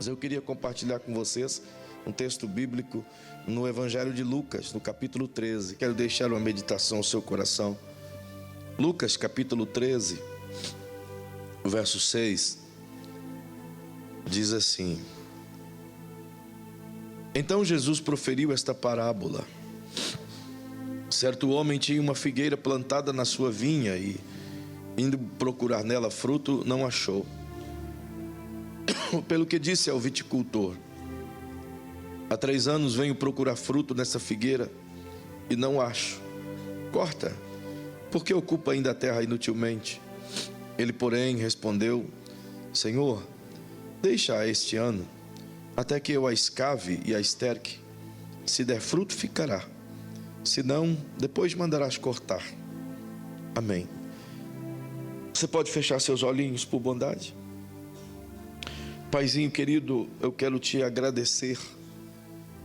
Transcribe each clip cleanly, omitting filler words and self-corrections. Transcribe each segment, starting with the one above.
Mas eu queria compartilhar com vocês um texto bíblico no Evangelho de Lucas, no capítulo 13. Quero deixar uma meditação ao seu coração. Lucas, capítulo 13, verso 6, diz assim: Então Jesus proferiu esta parábola. Certo homem tinha uma figueira plantada na sua vinha e, indo procurar nela fruto, não achou. Pelo que disse ao viticultor: Há 3 anos venho procurar fruto nessa figueira e não acho. Corta, porque ocupa ainda a terra inutilmente. Ele, porém, respondeu: Senhor, deixa este ano, até que eu a escave e a esterque. Se der fruto, ficará. Se não, depois mandarás cortar. Amém. Você pode fechar seus olhinhos por bondade? Paizinho querido, eu quero te agradecer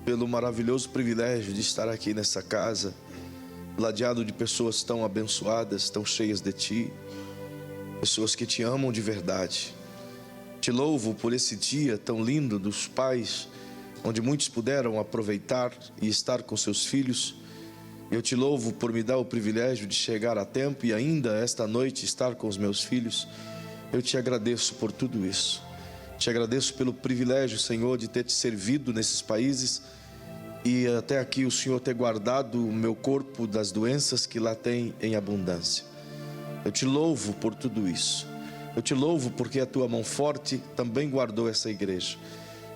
pelo maravilhoso privilégio de estar aqui nessa casa, ladeado de pessoas tão abençoadas, tão cheias de Ti, pessoas que Te amam de verdade. Te louvo por esse dia tão lindo dos pais, onde muitos puderam aproveitar e estar com seus filhos. Eu te louvo por me dar o privilégio de chegar a tempo e ainda esta noite estar com os meus filhos. Eu te agradeço por tudo isso. Te agradeço pelo privilégio, Senhor, de ter te servido nesses países e até aqui o Senhor ter guardado o meu corpo das doenças que lá tem em abundância. Eu te louvo por tudo isso. Eu te louvo porque a tua mão forte também guardou essa igreja.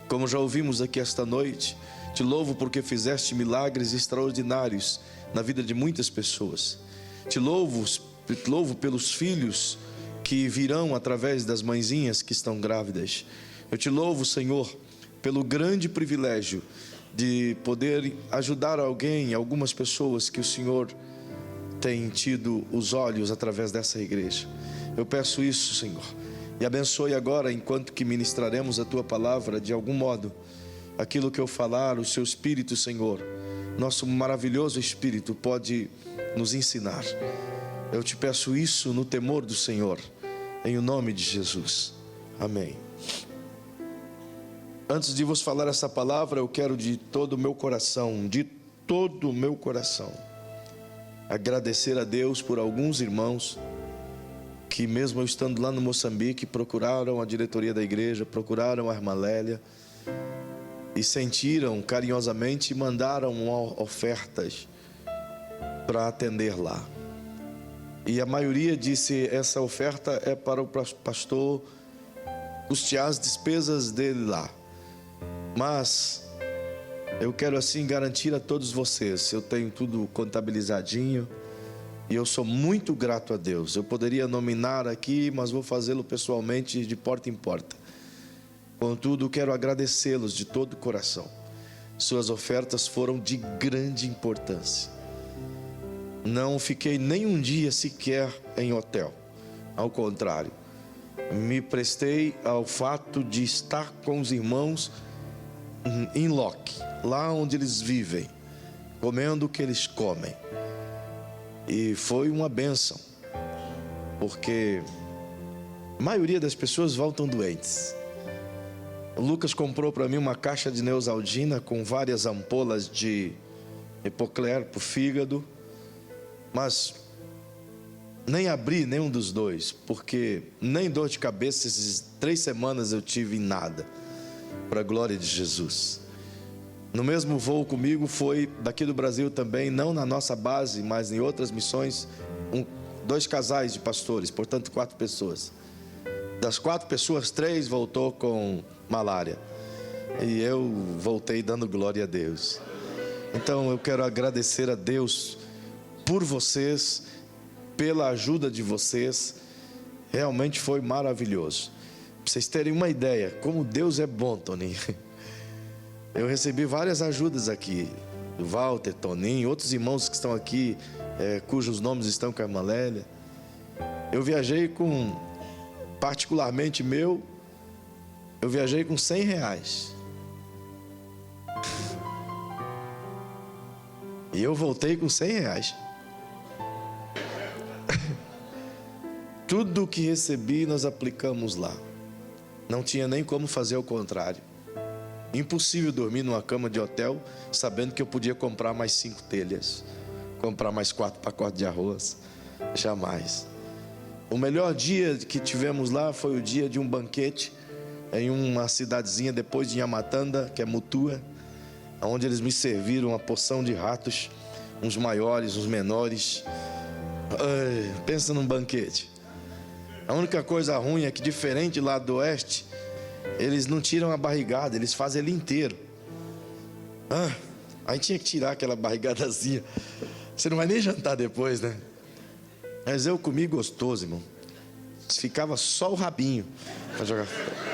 Como já ouvimos aqui esta noite, te louvo porque fizeste milagres extraordinários na vida de muitas pessoas. Te louvo pelos filhos que virão através das mãezinhas que estão grávidas. Eu te louvo, Senhor, pelo grande privilégio de poder ajudar alguém, algumas pessoas que o Senhor tem tido os olhos através dessa igreja. Eu peço isso, Senhor, e abençoe agora, enquanto que ministraremos a Tua palavra, de algum modo, aquilo que eu falar, o Seu Espírito, Senhor, nosso maravilhoso Espírito, pode nos ensinar. Eu te peço isso no temor do Senhor, em o nome de Jesus. Amém. Antes de vos falar essa palavra, eu quero de todo o meu coração, agradecer a Deus por alguns irmãos que, mesmo eu estando lá no Moçambique, procuraram a diretoria da igreja, procuraram a irmã Lélia e sentiram carinhosamente e mandaram ofertas para atender lá. E a maioria disse: essa oferta é para o pastor custear as despesas dele lá. Mas eu quero assim garantir a todos vocês, eu tenho tudo contabilizadinho e eu sou muito grato a Deus. Eu poderia nominar aqui, mas vou fazê-lo pessoalmente, de porta em porta. Contudo, quero agradecê-los de todo o coração. Suas ofertas foram de grande importância. Não fiquei nem um dia sequer em hotel. Ao contrário, me prestei ao fato de estar com os irmãos em loco, lá onde eles vivem, comendo o que eles comem. E foi uma bênção, porque a maioria das pessoas voltam doentes. O Lucas comprou para mim uma caixa de Neosaldina com várias ampolas de Epocler para o fígado, mas nem abri nenhum dos dois, porque nem dor de cabeça essas 3 semanas eu tive em nada, para a glória de Jesus. No mesmo voo comigo foi daqui do Brasil também, não na nossa base, mas em outras missões, 2 casais de pastores, portanto 4 pessoas. Das 4 pessoas, 3 voltou com malária, e eu voltei dando glória a Deus. Então eu quero agradecer a Deus por vocês, pela ajuda de vocês. Realmente foi maravilhoso. Para vocês terem uma ideia, como Deus é bom, Toninho. Eu recebi várias ajudas aqui, Walter, Toninho, outros irmãos que estão aqui, cujos nomes estão com a irmã Lélia. Eu viajei com, particularmente meu, eu viajei com R$100. E eu voltei com R$100. Tudo que recebi nós aplicamos lá. Não tinha nem como fazer o contrário. Impossível dormir numa cama de hotel sabendo que eu podia comprar mais 5 telhas, comprar mais 4 pacotes de arroz. Jamais. O melhor dia que tivemos lá foi o dia de um banquete em uma cidadezinha depois de Yamatanda, que é Mutua, onde eles me serviram uma porção de ratos, uns maiores, uns menores. Ai, pensa num banquete. A única coisa ruim é que, diferente lá do oeste, eles não tiram a barrigada, eles fazem ele inteiro. Aí tinha que tirar aquela barrigadazinha. Você não vai nem jantar depois, né? Mas eu comi gostoso, irmão. Ficava só o rabinho para jogar fora.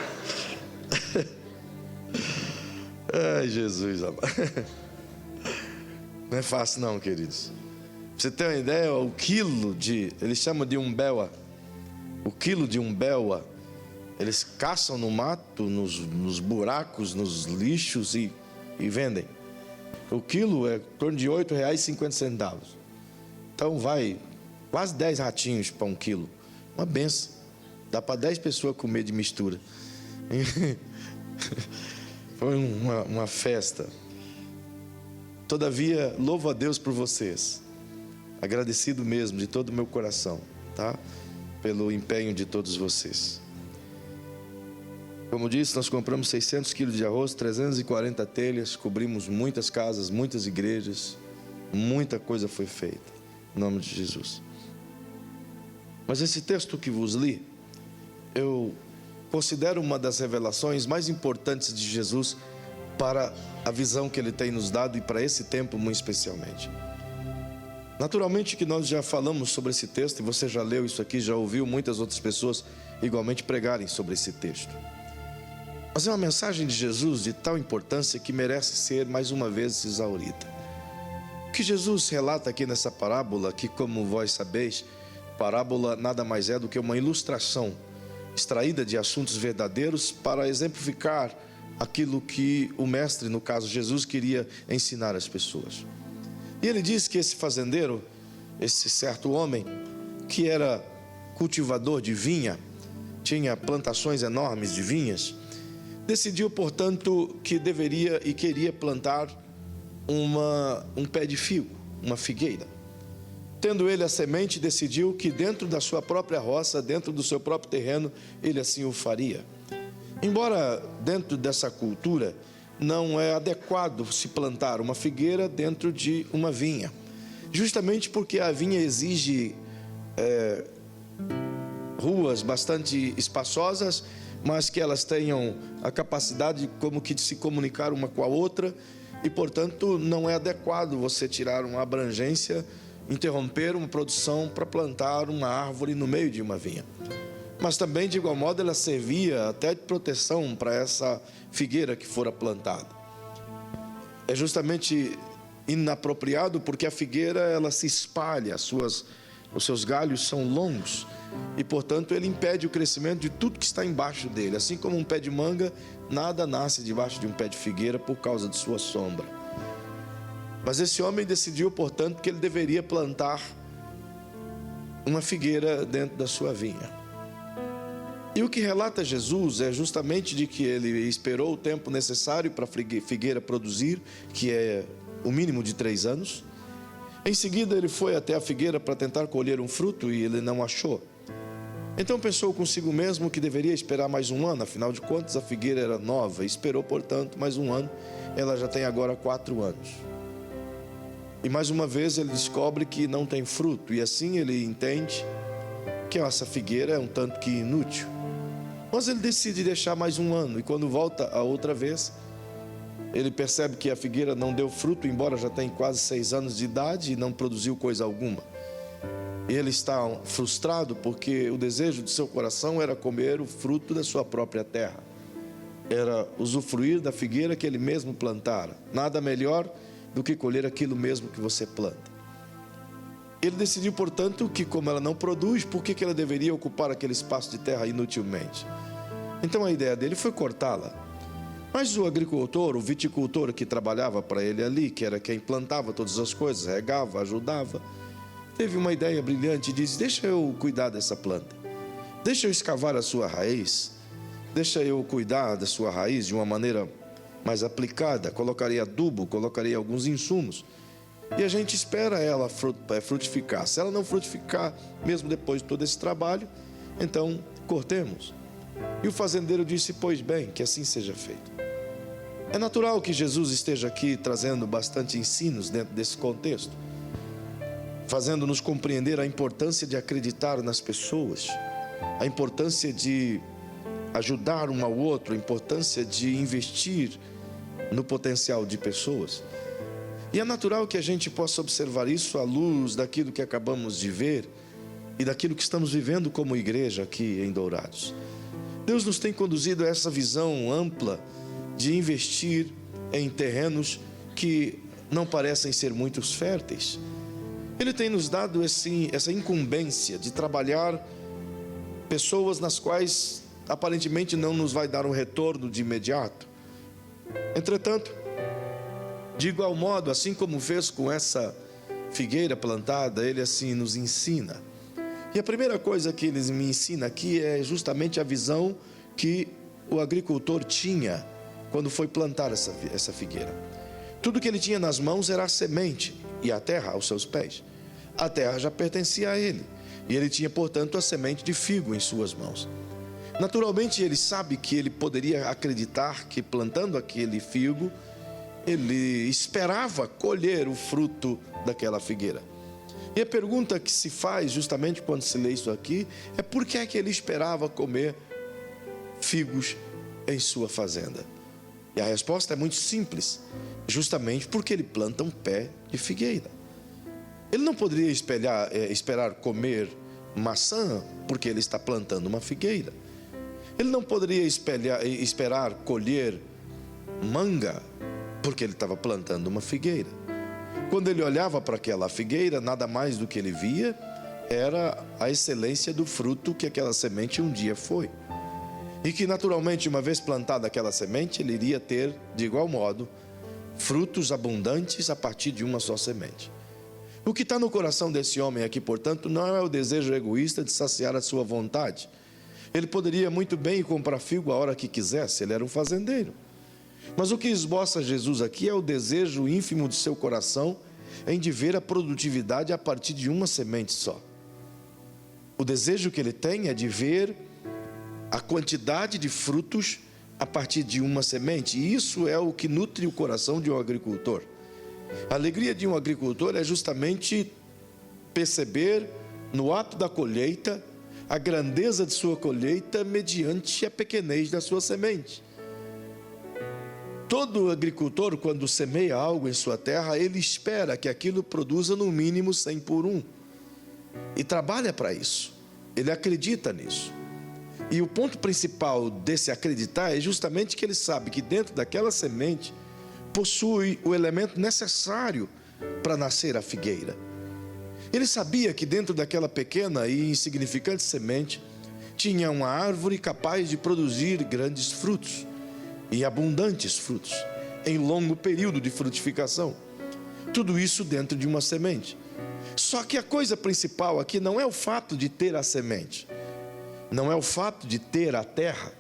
Ai, Jesus amado. Não é fácil não, queridos. Pra você ter uma ideia, o quilo de... Eles chamam de umbewa. O quilo de umbewa, eles caçam no mato, nos buracos, nos lixos e vendem. O quilo é em torno de R$ 8,50. Então vai quase 10 ratinhos para 1 quilo. Uma benção. Dá para 10 pessoas comer de mistura. Foi uma festa. Todavia, louvo a Deus por vocês. Agradecido mesmo, de todo o meu coração, tá? Pelo empenho de todos vocês. Como disse, nós compramos 600 quilos de arroz, 340 telhas, cobrimos muitas casas, muitas igrejas, muita coisa foi feita, em nome de Jesus. Mas esse texto que vos li, eu considero uma das revelações mais importantes de Jesus para a visão que Ele tem nos dado e para esse tempo muito especialmente. Naturalmente que nós já falamos sobre esse texto, e você já leu isso aqui, já ouviu muitas outras pessoas igualmente pregarem sobre esse texto. Mas é uma mensagem de Jesus de tal importância que merece ser mais uma vez exaurida. O que Jesus relata aqui nessa parábola, que como vós sabeis, parábola nada mais é do que uma ilustração extraída de assuntos verdadeiros para exemplificar aquilo que o mestre, no caso Jesus, queria ensinar às pessoas. E ele diz que esse fazendeiro, esse certo homem, que era cultivador de vinha, tinha plantações enormes de vinhas, decidiu, portanto, que deveria e queria plantar um pé de figo, uma figueira. Tendo ele a semente, decidiu que dentro da sua própria roça, dentro do seu próprio terreno, ele assim o faria. Embora dentro dessa cultura não é adequado se plantar uma figueira dentro de uma vinha, justamente porque a vinha exige ruas bastante espaçosas, mas que elas tenham a capacidade como que de se comunicar uma com a outra, e portanto não é adequado você tirar uma abrangência, interromper uma produção para plantar uma árvore no meio de uma vinha. Mas também, de igual modo, ela servia até de proteção para essa figueira que fora plantada. É justamente inapropriado porque a figueira ela se espalha, os seus galhos são longos e, portanto, ele impede o crescimento de tudo que está embaixo dele. Assim como um pé de manga, nada nasce debaixo de um pé de figueira por causa de sua sombra. Mas esse homem decidiu, portanto, que ele deveria plantar uma figueira dentro da sua vinha. E o que relata Jesus é justamente de que ele esperou o tempo necessário para a figueira produzir, que é o mínimo de 3 anos. Em seguida ele foi até a figueira para tentar colher um fruto e ele não achou. Então pensou consigo mesmo que deveria esperar mais 1 ano, afinal de contas a figueira era nova. Esperou, portanto, mais 1 ano, ela já tem agora 4 anos. E mais uma vez ele descobre que não tem fruto, e assim ele entende que essa figueira é um tanto que inútil. Mas ele decide deixar mais 1 ano, e quando volta a outra vez, ele percebe que a figueira não deu fruto, embora já tenha quase 6 anos de idade e não produziu coisa alguma. E ele está frustrado porque o desejo de seu coração era comer o fruto da sua própria terra. Era usufruir da figueira que ele mesmo plantara. Nada melhor do que colher aquilo mesmo que você planta. Ele decidiu, portanto, que como ela não produz, por que ela deveria ocupar aquele espaço de terra inutilmente? Então a ideia dele foi cortá-la. Mas o agricultor, o viticultor que trabalhava para ele ali, que era quem plantava todas as coisas, regava, ajudava, teve uma ideia brilhante e disse: deixa eu cuidar dessa planta, deixa eu escavar a sua raiz, deixa eu cuidar da sua raiz de uma maneira mais aplicada, colocaria adubo, colocaria alguns insumos. E a gente espera ela frutificar. Se ela não frutificar, mesmo depois de todo esse trabalho, então cortemos. E o fazendeiro disse: pois bem, que assim seja feito. É natural que Jesus esteja aqui trazendo bastante ensinos dentro desse contexto, fazendo-nos compreender a importância de acreditar nas pessoas, a importância de ajudar um ao outro, a importância de investir no potencial de pessoas. E é natural que a gente possa observar isso à luz daquilo que acabamos de ver e daquilo que estamos vivendo como igreja aqui em Dourados. Deus nos tem conduzido a essa visão ampla de investir em terrenos que não parecem ser muito férteis. Ele tem nos dado essa incumbência de trabalhar pessoas nas quais aparentemente não nos vai dar um retorno de imediato. Entretanto, de igual modo, assim como fez com essa figueira plantada, ele assim nos ensina. E a primeira coisa que ele me ensina aqui é justamente a visão que o agricultor tinha quando foi plantar essa figueira. Tudo que ele tinha nas mãos era a semente e a terra aos seus pés. A terra já pertencia a ele, e ele tinha, portanto, a semente de figo em suas mãos. Naturalmente, ele sabe que ele poderia acreditar que, plantando aquele figo, ele esperava colher o fruto daquela figueira. E a pergunta que se faz justamente quando se lê isso aqui é: por que é que ele esperava comer figos em sua fazenda? E a resposta é muito simples: justamente porque ele planta um pé de figueira. Ele não poderia esperar comer maçã porque ele está plantando uma figueira. Ele não poderia esperar colher manga porque ele estava plantando uma figueira. Quando ele olhava para aquela figueira, nada mais do que ele via era a excelência do fruto que aquela semente um dia foi. E que naturalmente, uma vez plantada aquela semente, ele iria ter, de igual modo, frutos abundantes a partir de uma só semente. O que está no coração desse homem aqui, portanto, não é o desejo egoísta de saciar a sua vontade. Ele poderia muito bem comprar figo a hora que quisesse, ele era um fazendeiro. Mas o que esboça Jesus aqui é o desejo ínfimo de seu coração em de ver a produtividade a partir de uma semente só. O desejo que ele tem é de ver a quantidade de frutos a partir de uma semente. E isso é o que nutre o coração de um agricultor. A alegria de um agricultor é justamente perceber no ato da colheita a grandeza de sua colheita mediante a pequenez da sua semente. Todo agricultor, quando semeia algo em sua terra, ele espera que aquilo produza no mínimo 100 por 1. E trabalha para isso. Ele acredita nisso. E o ponto principal desse acreditar é justamente que ele sabe que dentro daquela semente possui o elemento necessário para nascer a figueira. Ele sabia que dentro daquela pequena e insignificante semente tinha uma árvore capaz de produzir grandes frutos e abundantes frutos em longo período de frutificação. Tudo isso dentro de uma semente. Só que a coisa principal aqui não é o fato de ter a semente, não é o fato de ter a terra,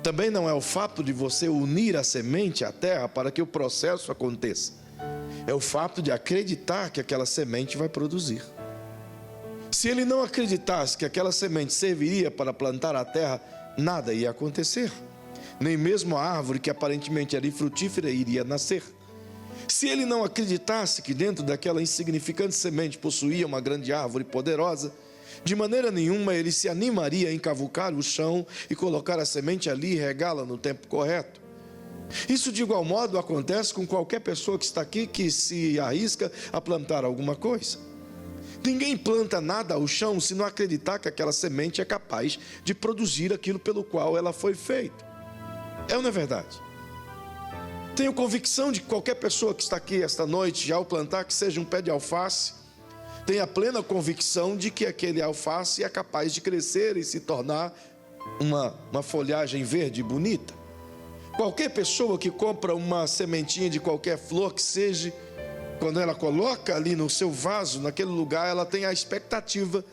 também não é o fato de você unir a semente à terra para que o processo aconteça. É o fato de acreditar que aquela semente vai produzir. Se ele não acreditasse que aquela semente serviria para plantar a terra, nada ia acontecer. Nem mesmo a árvore que aparentemente era infrutífera iria nascer. Se ele não acreditasse que dentro daquela insignificante semente possuía uma grande árvore poderosa, de maneira nenhuma ele se animaria a encavucar o chão e colocar a semente ali e regá-la no tempo correto. Isso de igual modo acontece com qualquer pessoa que está aqui que se arrisca a plantar alguma coisa. Ninguém planta nada ao chão se não acreditar que aquela semente é capaz de produzir aquilo pelo qual ela foi feita. É ou não é verdade? Tenho convicção de que qualquer pessoa que está aqui esta noite, ao plantar que seja um pé de alface, tem a plena convicção de que aquele alface é capaz de crescer e se tornar uma folhagem verde bonita. Qualquer pessoa que compra uma sementinha de qualquer flor que seja, quando ela coloca ali no seu vaso, naquele lugar, ela tem a expectativa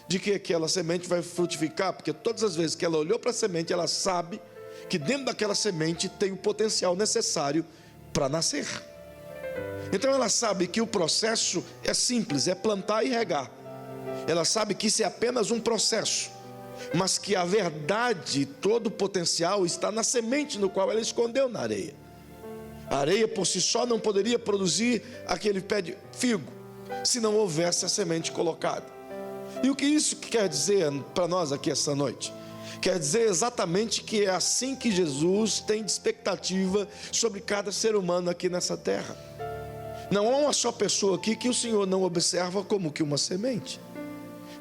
de que aquela semente vai frutificar, porque todas as vezes que ela olhou para a semente, ela sabe que dentro daquela semente tem o potencial necessário para nascer. Então ela sabe que o processo é simples, é plantar e regar. Ela sabe que isso é apenas um processo, mas que a verdade, todo o potencial está na semente no qual ela escondeu na areia. A areia por si só não poderia produzir aquele pé de figo, se não houvesse a semente colocada. E o que isso quer dizer para nós aqui essa noite? Quer dizer exatamente que é assim que Jesus tem de expectativa sobre cada ser humano aqui nessa terra. Não há uma só pessoa aqui que o Senhor não observa como que uma semente.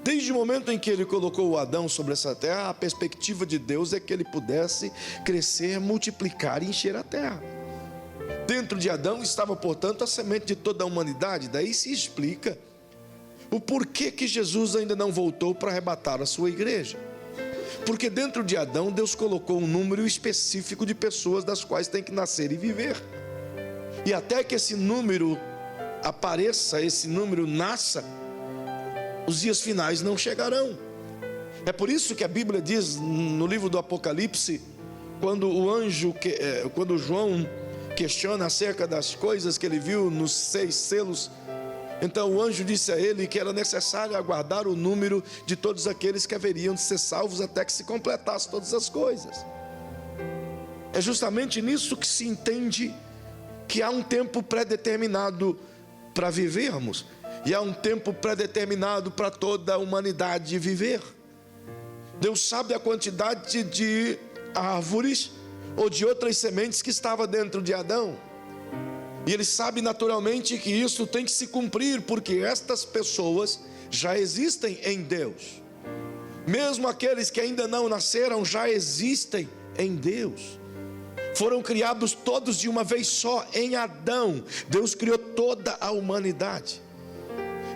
Desde o momento em que Ele colocou o Adão sobre essa terra, a perspectiva de Deus é que ele pudesse crescer, multiplicar e encher a terra. Dentro de Adão estava, portanto, a semente de toda a humanidade. Daí se explica o porquê que Jesus ainda não voltou para arrebatar a sua igreja. Porque dentro de Adão, Deus colocou um número específico de pessoas das quais tem que nascer e viver. E até que esse número apareça, esse número nasça, os dias finais não chegarão. É por isso que a Bíblia diz no livro do Apocalipse, quando João questiona acerca das coisas que ele viu nos 6 selos, então o anjo disse a ele que era necessário aguardar o número de todos aqueles que haveriam de ser salvos até que se completasse todas as coisas. É justamente nisso que se entende que há um tempo pré-determinado para vivermos, e há um tempo pré-determinado para toda a humanidade viver. Deus sabe a quantidade de árvores ou de outras sementes que estava dentro de Adão, e Ele sabe naturalmente que isso tem que se cumprir, porque estas pessoas já existem em Deus. Mesmo aqueles que ainda não nasceram já existem em Deus. Foram criados todos de uma vez só em Adão. Deus criou toda a humanidade.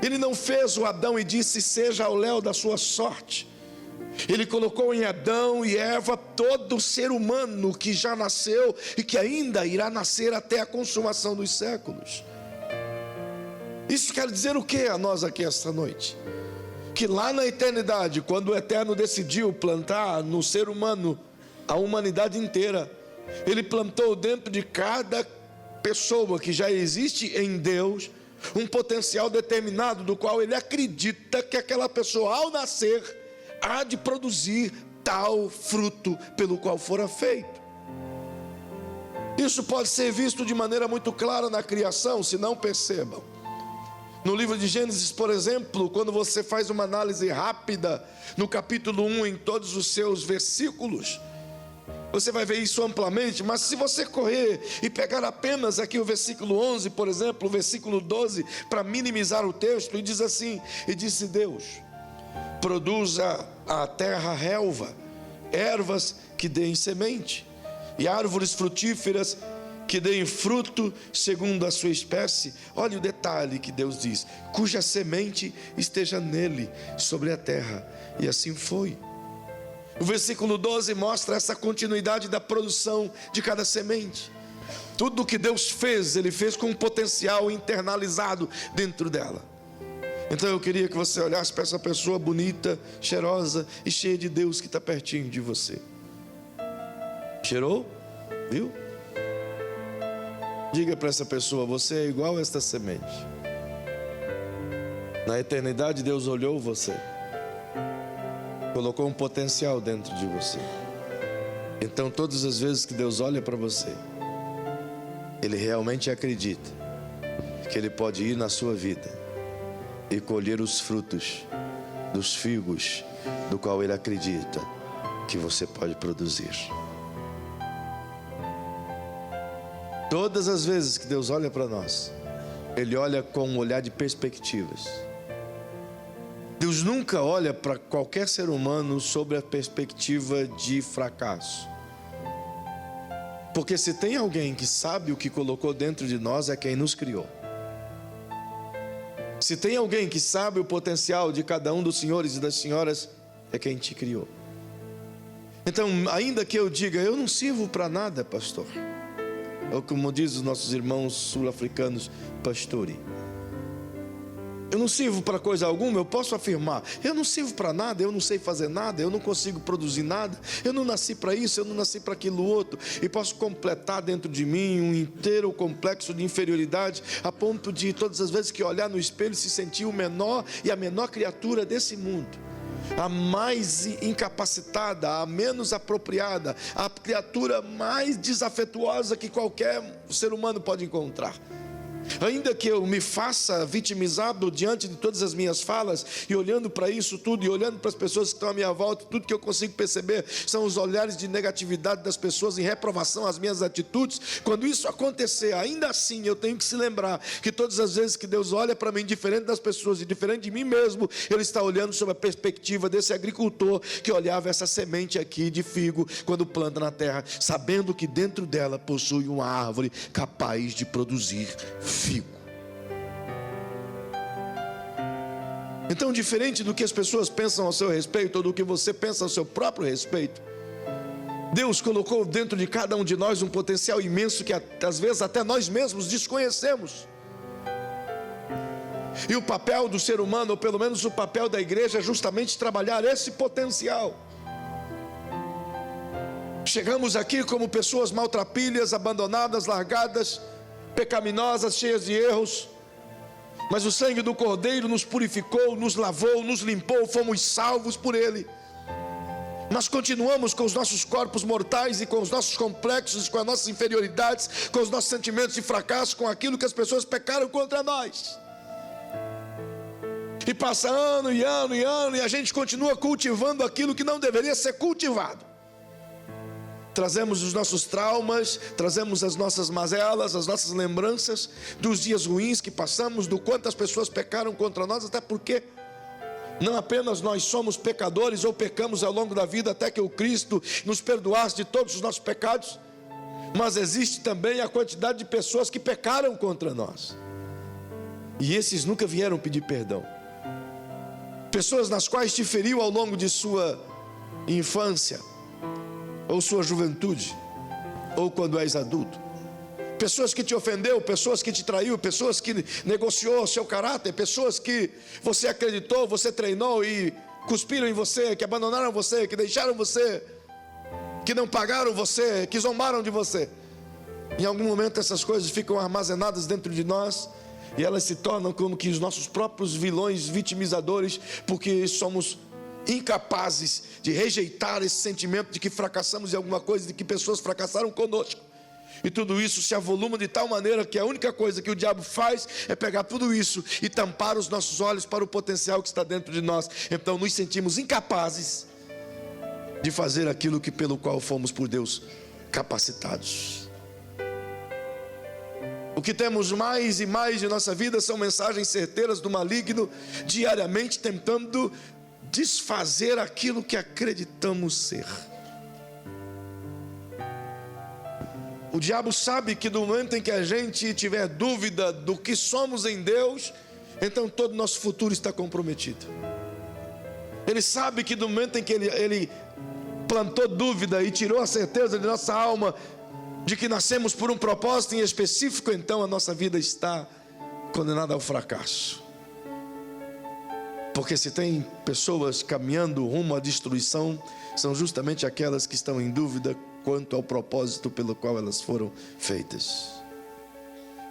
Ele não fez o Adão e disse: seja o léu da sua sorte. Ele colocou em Adão e Eva todo o ser humano que já nasceu e que ainda irá nascer até a consumação dos séculos. Isso quer dizer o que a nós aqui esta noite? Que lá na eternidade, quando o Eterno decidiu plantar no ser humano a humanidade inteira, Ele plantou dentro de cada pessoa que já existe em Deus um potencial determinado, do qual Ele acredita que aquela pessoa, ao nascer, há de produzir tal fruto pelo qual fora feito. Isso pode ser visto de maneira muito clara na criação, se não percebam. No livro de Gênesis, por exemplo, quando você faz uma análise rápida, no capítulo 1, em todos os seus versículos, você vai ver isso amplamente. Mas se você correr e pegar apenas aqui o versículo 11, por exemplo, o versículo 12, para minimizar o texto, e diz assim: e disse Deus: produza a terra relva, ervas que deem semente, e árvores frutíferas que deem fruto segundo a sua espécie. Olha o detalhe que Deus diz: cuja semente esteja nele, sobre a terra. E assim foi. O versículo 12 mostra essa continuidade da produção de cada semente. Tudo o que Deus fez, Ele fez com um potencial internalizado dentro dela. Então eu queria que você olhasse para essa pessoa bonita, cheirosa e cheia de Deus que está pertinho de você. Cheirou? Viu? Diga para essa pessoa: você é igual a esta semente. Na eternidade Deus olhou você, colocou um potencial dentro de você. Então todas as vezes que Deus olha para você, Ele realmente acredita que Ele pode ir na sua vida e colher os frutos dos figos do qual Ele acredita que você pode produzir. Todas as vezes que Deus olha para nós, Ele olha com um olhar de perspectivas. Deus nunca olha para qualquer ser humano sob a perspectiva de fracasso. Porque se tem alguém que sabe o que colocou dentro de nós, é quem nos criou. Se tem alguém que sabe o potencial de cada um dos senhores e das senhoras, é quem te criou. Então, ainda que eu diga: eu não sirvo para nada, pastor, ou como dizem os nossos irmãos sul-africanos, pastore. eu não sirvo para coisa alguma, eu posso afirmar, eu não sirvo para nada, eu não sei fazer nada, eu não consigo produzir nada, eu não nasci para isso, eu não nasci para aquilo outro, e posso completar dentro de mim um inteiro complexo de inferioridade, a ponto de todas as vezes que olhar no espelho se sentir o menor e a menor criatura desse mundo, a mais incapacitada, a menos apropriada, a criatura mais desafetuosa que qualquer ser humano pode encontrar. Ainda que eu me faça vitimizado diante de todas as minhas falas, e olhando para isso tudo, e olhando para as pessoas que estão à minha volta, tudo que eu consigo perceber são os olhares de negatividade das pessoas em reprovação às minhas atitudes. Quando isso acontecer, ainda assim eu tenho que se lembrar que todas as vezes que Deus olha para mim, diferente das pessoas e diferente de mim mesmo, Ele está olhando sob a perspectiva desse agricultor que olhava essa semente aqui de figo quando planta na terra, sabendo que dentro dela possui uma árvore capaz de produzir figo. Então, diferente do que as pessoas pensam ao seu respeito, ou do que você pensa ao seu próprio respeito, Deus colocou dentro de cada um de nós um potencial imenso que às vezes até nós mesmos desconhecemos. E o papel do ser humano, ou pelo menos o papel da igreja, é justamente trabalhar esse potencial. Chegamos aqui como pessoas maltrapilhas, abandonadas, largadas, pecaminosas, cheias de erros, mas o sangue do Cordeiro nos purificou, nos lavou, nos limpou, fomos salvos por Ele. Nós continuamos com os nossos corpos mortais e com os nossos complexos, com as nossas inferioridades, com os nossos sentimentos de fracasso, com aquilo que as pessoas pecaram contra nós. E passa ano e ano e ano, e a gente continua cultivando aquilo que não deveria ser cultivado. Trazemos os nossos traumas, trazemos as nossas mazelas, as nossas lembranças dos dias ruins que passamos, do quanto as pessoas pecaram contra nós, até porque não apenas nós somos pecadores ou pecamos ao longo da vida até que o Cristo nos perdoasse de todos os nossos pecados, mas existe também a quantidade de pessoas que pecaram contra nós, e esses nunca vieram pedir perdão. Pessoas nas quais te feriu ao longo de sua infância, ou sua juventude, ou quando és adulto. Pessoas que te ofendeu, pessoas que te traiu, pessoas que negociou o seu caráter, pessoas que você acreditou, você treinou e cuspiram em você, que abandonaram você, que deixaram você, que não pagaram você, que zombaram de você. Em algum momento essas coisas ficam armazenadas dentro de nós, e elas se tornam como que os nossos próprios vilões vitimizadores, porque somos incapazes de rejeitar esse sentimento de que fracassamos em alguma coisa, de que pessoas fracassaram conosco, e tudo isso se avoluma de tal maneira que a única coisa que o diabo faz é pegar tudo isso e tampar os nossos olhos para o potencial que está dentro de nós. Então nos sentimos incapazes de fazer aquilo que pelo qual fomos por Deus capacitados. O que temos mais e mais de nossa vida são mensagens certeiras do maligno, diariamente tentando desfazer aquilo que acreditamos ser. O diabo sabe que no momento em que a gente tiver dúvida do que somos em Deus, então todo o nosso futuro está comprometido. Ele sabe que no momento em que ele plantou dúvida e tirou a certeza de nossa alma de que nascemos por um propósito em específico, então a nossa vida está condenada ao fracasso. Porque se tem pessoas caminhando rumo à destruição, são justamente aquelas que estão em dúvida quanto ao propósito pelo qual elas foram feitas.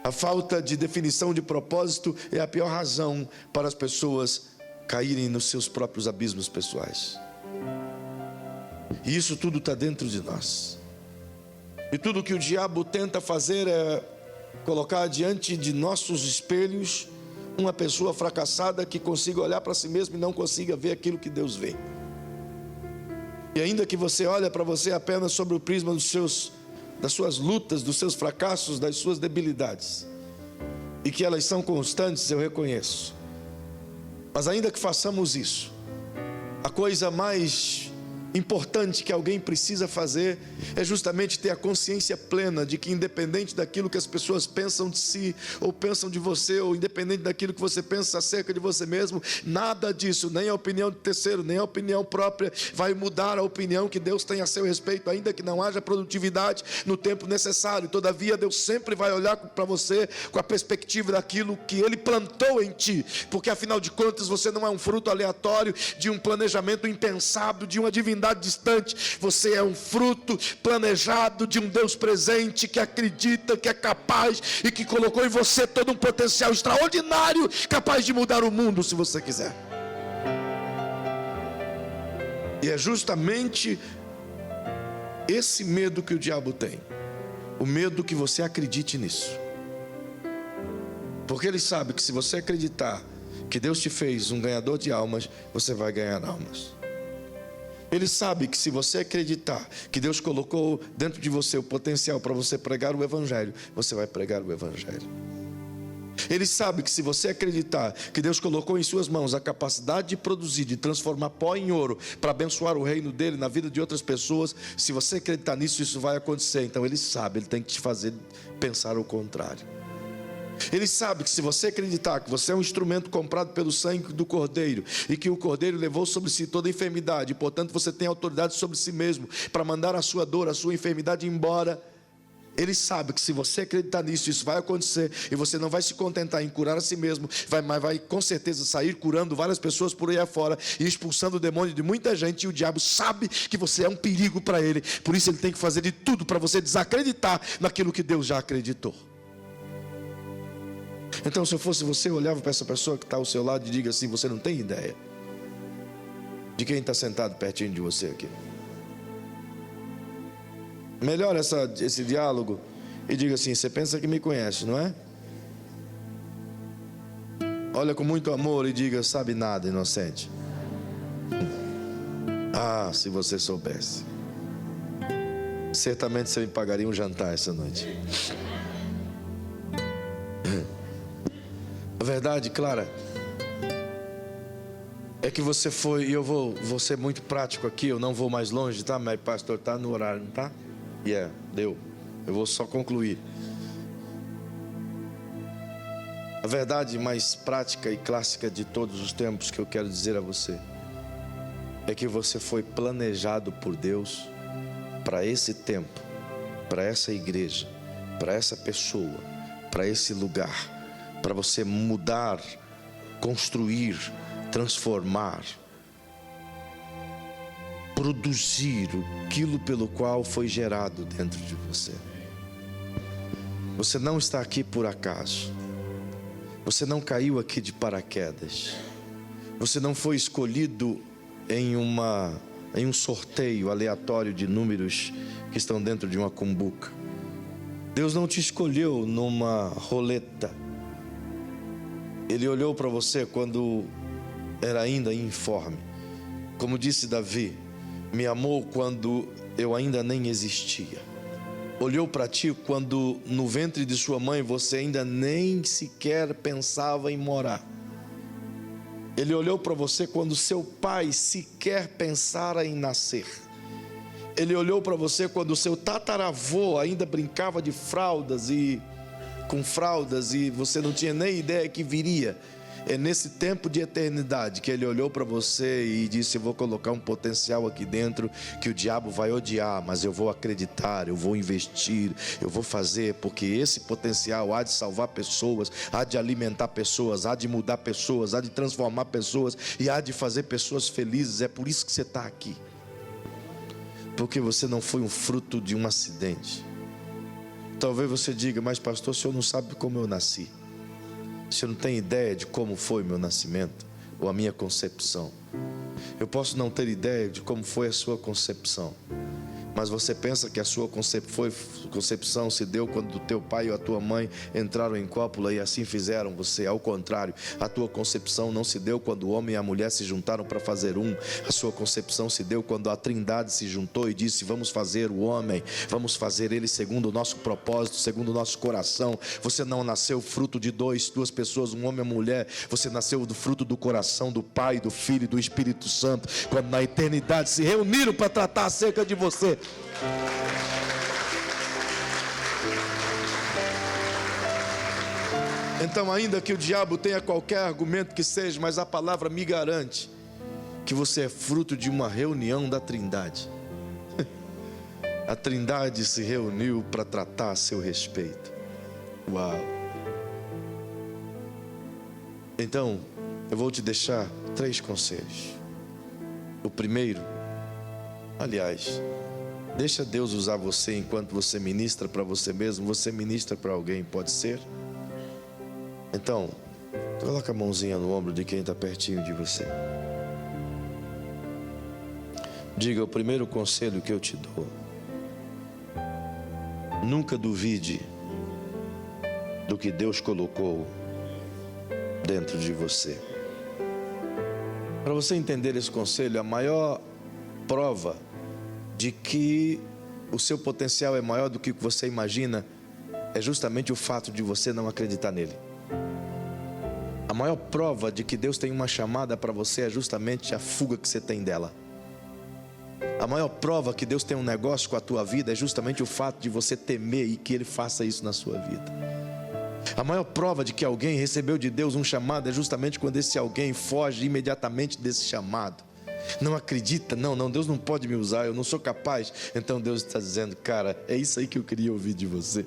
A falta de definição de propósito é a pior razão para as pessoas caírem nos seus próprios abismos pessoais. E isso tudo está dentro de nós. E tudo que o diabo tenta fazer é colocar diante de nossos espelhos uma pessoa fracassada que consiga olhar para si mesmo e não consiga ver aquilo que Deus vê. E ainda que você olhe para você apenas sobre o prisma das suas lutas, dos seus fracassos, das suas debilidades, e que elas são constantes, eu reconheço. Mas ainda que façamos isso, a coisa mais importante que alguém precisa fazer é justamente ter a consciência plena de que, independente daquilo que as pessoas pensam de si, ou pensam de você, ou independente daquilo que você pensa acerca de você mesmo, nada disso, nem a opinião de terceiro, nem a opinião própria, vai mudar a opinião que Deus tem a seu respeito, ainda que não haja produtividade no tempo necessário. Todavia, Deus sempre vai olhar para você com a perspectiva daquilo que Ele plantou em ti, porque afinal de contas você não é um fruto aleatório de um planejamento impensado, de uma divindade distante. Você é um fruto planejado de um Deus presente, que acredita, que é capaz e que colocou em você todo um potencial extraordinário, capaz de mudar o mundo se você quiser. E é justamente esse medo que o diabo tem, o medo que você acredite nisso, porque ele sabe que se você acreditar que Deus te fez um ganhador de almas, você vai ganhar almas. Ele sabe que se você acreditar que Deus colocou dentro de você o potencial para você pregar o Evangelho, você vai pregar o Evangelho. Ele sabe que se você acreditar que Deus colocou em suas mãos a capacidade de produzir, de transformar pó em ouro, para abençoar o reino dele na vida de outras pessoas, se você acreditar nisso, isso vai acontecer. Então ele sabe, ele tem que te fazer pensar o contrário. Ele sabe que se você acreditar que você é um instrumento comprado pelo sangue do Cordeiro, e que o Cordeiro levou sobre si toda a enfermidade, e portanto você tem autoridade sobre si mesmo para mandar a sua dor, a sua enfermidade embora, ele sabe que se você acreditar nisso, isso vai acontecer, e você não vai se contentar em curar a si mesmo, mas vai com certeza sair curando várias pessoas por aí afora, e expulsando o demônio de muita gente. E o diabo sabe que você é um perigo para ele, por isso ele tem que fazer de tudo para você desacreditar naquilo que Deus já acreditou. Então, se eu fosse você, eu olhava para essa pessoa que está ao seu lado e diga assim: você não tem ideia de quem está sentado pertinho de você aqui. Melhora esse diálogo e diga assim: você pensa que me conhece, não é? Olha com muito amor e diga: sabe nada, inocente. Ah, se você soubesse, certamente você me pagaria um jantar essa noite. A verdade, Clara, é que você foi, e eu vou ser muito prático aqui, eu não vou mais longe, tá? Mas pastor, tá no horário, não tá? Deu. Eu vou só concluir. A verdade mais prática e clássica de todos os tempos que eu quero dizer a você é que você foi planejado por Deus para esse tempo, para essa igreja, para essa pessoa, para esse lugar, para você mudar, construir, transformar, produzir aquilo pelo qual foi gerado dentro de você. Você não está aqui por acaso. Você não caiu aqui de paraquedas. Você não foi escolhido em um sorteio aleatório de números que estão dentro de uma cumbuca. Deus não te escolheu numa roleta. Ele olhou para você quando era ainda informe. Como disse Davi: me amou quando eu ainda nem existia. Olhou para ti quando no ventre de sua mãe você ainda nem sequer pensava em morar. Ele olhou para você quando seu pai sequer pensara em nascer. Ele olhou para você quando seu tataravô ainda brincava de fraldas e você não tinha nem ideia que viria. É nesse tempo de eternidade que ele olhou para você e disse: eu vou colocar um potencial aqui dentro que o diabo vai odiar, mas eu vou acreditar, eu vou investir, eu vou fazer, porque esse potencial há de salvar pessoas, há de alimentar pessoas, há de mudar pessoas, há de transformar pessoas e há de fazer pessoas felizes. É por isso que você está aqui, porque você não foi um fruto de um acidente. Talvez você diga: mas pastor, o senhor não sabe como eu nasci. O senhor não tem ideia de como foi meu nascimento ou a minha concepção. Eu posso não ter ideia de como foi a sua concepção, Mas você pensa que a sua concepção se deu quando o teu pai ou a tua mãe entraram em cópula e assim fizeram você. Ao contrário, a tua concepção não se deu quando o homem e a mulher se juntaram para fazer um. A sua concepção se deu quando a Trindade se juntou e disse: vamos fazer o homem, vamos fazer ele segundo o nosso propósito, segundo o nosso coração. Você não nasceu fruto de duas pessoas, um homem e uma mulher. Você nasceu do fruto do coração do Pai, do Filho e do Espírito Santo, quando na eternidade se reuniram para tratar acerca de você. Então, ainda que o diabo tenha qualquer argumento que seja, mas a palavra me garante que você é fruto de uma reunião da Trindade. A Trindade se reuniu para tratar a seu respeito. Uau! Então, eu vou te deixar 3 conselhos. O primeiro, aliás, deixa Deus usar você enquanto você ministra para você mesmo, você ministra para alguém, pode ser? Então, coloca a mãozinha no ombro de quem está pertinho de você. Diga: o primeiro conselho que eu te dou: nunca duvide do que Deus colocou dentro de você. Para você entender esse conselho, a maior prova de que o seu potencial é maior do que você imagina é justamente o fato de você não acreditar nele. A maior prova de que Deus tem uma chamada para você é justamente a fuga que você tem dela. A maior prova que Deus tem um negócio com a tua vida é justamente o fato de você temer e que Ele faça isso na sua vida. A maior prova de que alguém recebeu de Deus um chamado é justamente quando esse alguém foge imediatamente desse chamado. Não acredita, não, Deus não pode me usar, eu não sou capaz. Então Deus está dizendo: cara, é isso aí que eu queria ouvir de você.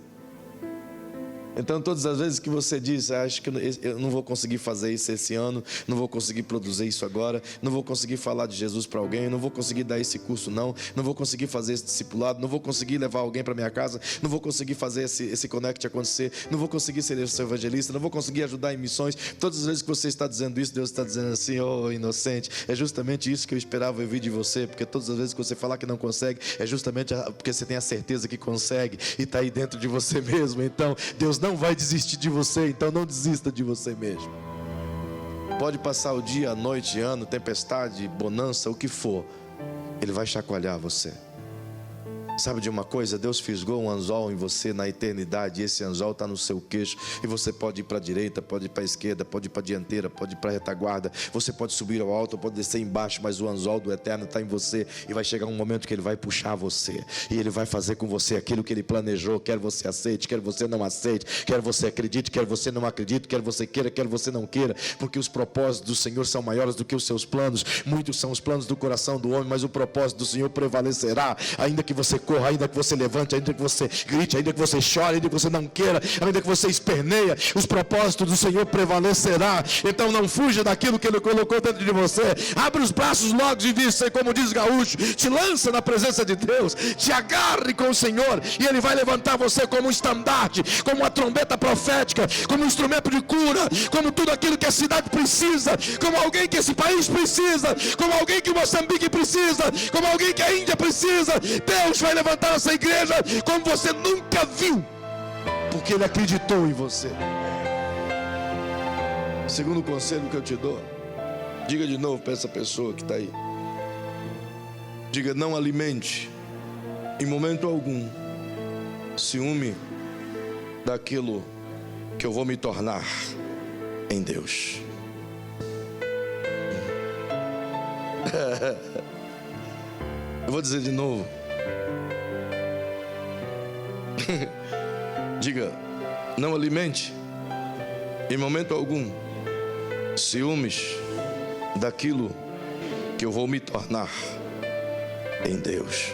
Então, todas as vezes que você diz: acho que eu não vou conseguir fazer isso esse ano, não vou conseguir produzir isso agora, não vou conseguir falar de Jesus para alguém, não vou conseguir dar esse curso não vou conseguir fazer esse discipulado, não vou conseguir levar alguém para minha casa, não vou conseguir fazer esse connect acontecer, não vou conseguir ser esse evangelista, não vou conseguir ajudar em missões. Todas as vezes que você está dizendo isso, Deus está dizendo assim: oh inocente, é justamente isso que eu esperava ouvir de você, porque todas as vezes que você falar que não consegue, é justamente porque você tem a certeza que consegue e está aí dentro de você mesmo. Então, Deus não vai desistir de você, então não desista de você mesmo. Pode passar o dia, a noite, ano, tempestade, bonança, o que for, Ele vai chacoalhar você. Sabe de uma coisa? Deus fisgou um anzol em você na eternidade, e esse anzol está no seu queixo, e você pode ir para a direita, pode ir para a esquerda, pode ir para a dianteira, pode ir para a retaguarda, você pode subir ao alto, pode descer embaixo, mas o anzol do eterno está em você, e vai chegar um momento que Ele vai puxar você, e Ele vai fazer com você aquilo que Ele planejou, quer você aceite, quer você não aceite, quer você acredite, quer você não acredite, quer você queira, quer você não queira, porque os propósitos do Senhor são maiores do que os seus planos. Muitos são os planos do coração do homem, mas o propósito do Senhor prevalecerá. Ainda que você corra, ainda que você levante, ainda que você grite, ainda que você chore, ainda que você não queira, ainda que você esperneia, os propósitos do Senhor prevalecerá. Então não fuja daquilo que Ele colocou dentro de você. Abre os braços logo e diz, como diz Gaúcho, te lança na presença de Deus, te agarre com o Senhor, e Ele vai levantar você como um estandarte, como uma trombeta profética, como um instrumento de cura, como tudo aquilo que a cidade precisa, como alguém que esse país precisa, como alguém que Moçambique precisa, como alguém que a Índia precisa. Deus vai levantar essa igreja como você nunca viu, porque Ele acreditou em você. Segundo conselho que eu te dou, diga de novo para essa pessoa que está aí, diga: não alimente em momento algum ciúme daquilo que eu vou me tornar em Deus. Eu vou dizer de novo. Diga: não alimente em momento algum ciúmes daquilo que eu vou me tornar em Deus.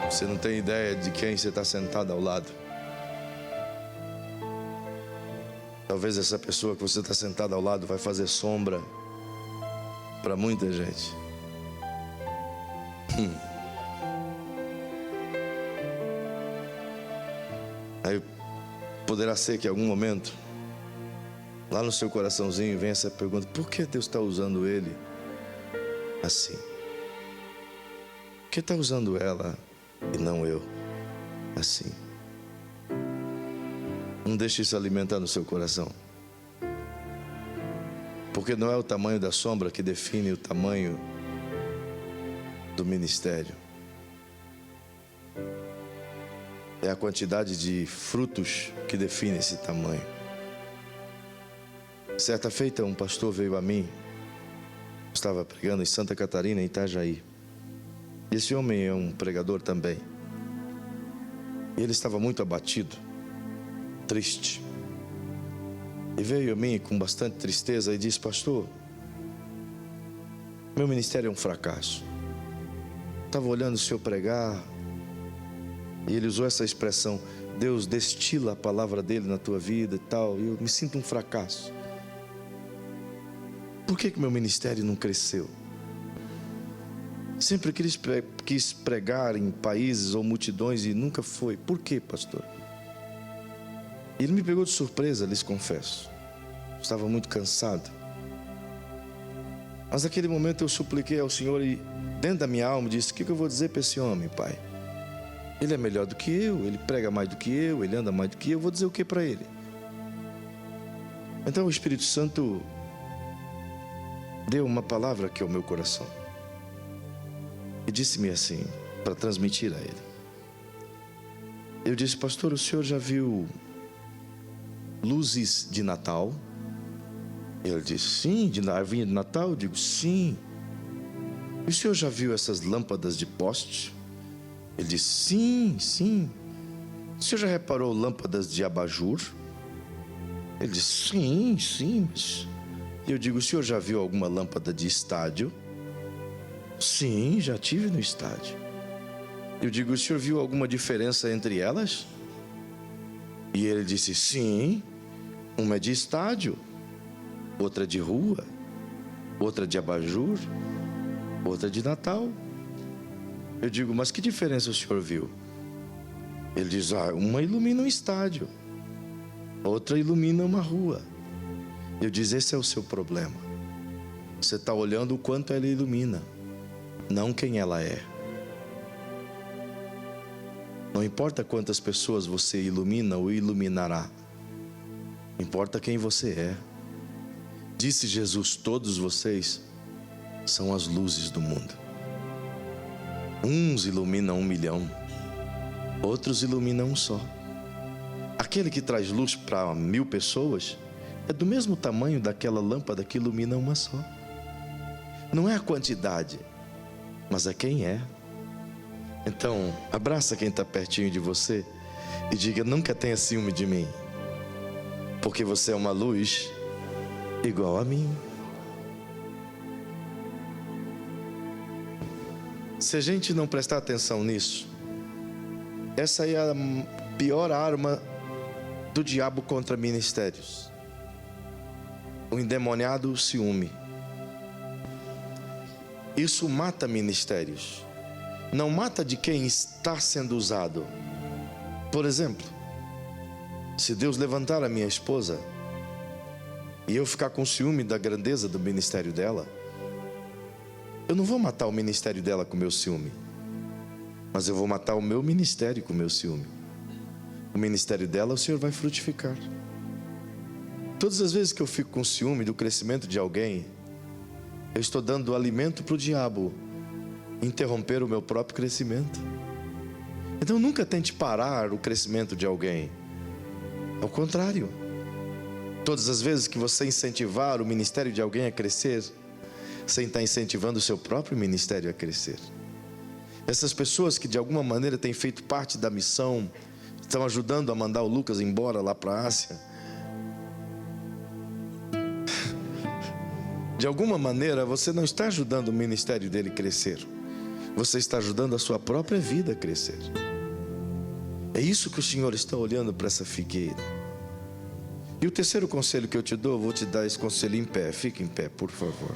Você não tem ideia de quem você está sentado ao lado. Talvez essa pessoa que você está sentado ao lado vai fazer sombra para muita gente. Aí Poderá ser que em algum momento, lá no seu coraçãozinho, venha essa pergunta: por que Deus está usando ele assim? Por que está usando ela e não eu assim? Não deixe isso alimentar no seu coração. Porque não é o tamanho da sombra que define o tamanho do ministério. É a quantidade de frutos que define esse tamanho. Certa feita, um pastor veio a mim. Estava pregando em Santa Catarina, em Itajaí. Esse homem é um pregador também. E ele estava muito abatido, triste. E veio a mim com bastante tristeza e disse: pastor, meu ministério é um fracasso. Estava olhando o senhor pregar, e ele usou essa expressão: Deus destila a palavra dele na tua vida e tal, e eu me sinto um fracasso. Por que meu ministério não cresceu? Sempre quis pregar em países ou multidões e nunca foi. Por quê, pastor? Ele me pegou de surpresa, lhes confesso. Estava muito cansado. Mas naquele momento eu supliquei ao Senhor e dentro da minha alma disse: o que eu vou dizer para esse homem, Pai? Ele é melhor do que eu, ele prega mais do que eu, ele anda mais do que eu vou dizer o que para ele? Então o Espírito Santo deu uma palavra aqui ao meu coração e disse-me assim, para transmitir a ele. Eu disse: pastor, o senhor já viu luzes de Natal? Ele disse: sim, de arvinha de Natal. Eu digo: sim. E o senhor já viu essas lâmpadas de poste? Ele disse: sim, sim. O senhor já reparou lâmpadas de abajur? Ele disse: sim, sim. Eu digo: o senhor já viu alguma lâmpada de estádio? Sim, já tive no estádio. Eu digo: o senhor viu alguma diferença entre elas? E ele disse: sim, uma é de estádio, outra de rua, outra de abajur, outra de Natal. Eu digo: mas que diferença o senhor viu? Ele diz: uma ilumina um estádio, outra ilumina uma rua. Eu digo: esse é o seu problema. Você está olhando o quanto ela ilumina, não quem ela é. Não importa quantas pessoas você ilumina ou iluminará, importa quem você é. Disse Jesus: todos vocês são as luzes do mundo. Uns iluminam 1 milhão, outros iluminam um só. Aquele que traz luz para 1000 pessoas é do mesmo tamanho daquela lâmpada que ilumina uma só. Não é a quantidade, mas é quem é. Então, abraça quem está pertinho de você e diga: nunca tenha ciúme de mim, porque você é uma luz igual a mim. Se a gente não prestar atenção nisso, essa é a pior arma do diabo contra ministérios: o endemoniado ciúme. Isso mata ministérios. Não mata de quem está sendo usado. Por exemplo, se Deus levantar a minha esposa e eu ficar com ciúme da grandeza do ministério dela, eu não vou matar o ministério dela com o meu ciúme, mas eu vou matar o meu ministério com o meu ciúme. O ministério dela, o Senhor vai frutificar. Todas as vezes que eu fico com ciúme do crescimento de alguém, eu estou dando alimento para o diabo interromper o meu próprio crescimento. Então nunca tente parar o crescimento de alguém. Ao contrário, todas as vezes que você incentivar o ministério de alguém a crescer, você está incentivando o seu próprio ministério a crescer. Essas pessoas que de alguma maneira têm feito parte da missão, estão ajudando a mandar o Lucas embora lá para a Ásia, de alguma maneira você não está ajudando o ministério dele a crescer, você está ajudando a sua própria vida a crescer. É isso que o Senhor está olhando para essa figueira. E o terceiro conselho que eu te dou, vou te dar esse conselho em pé. Fique em pé, por favor.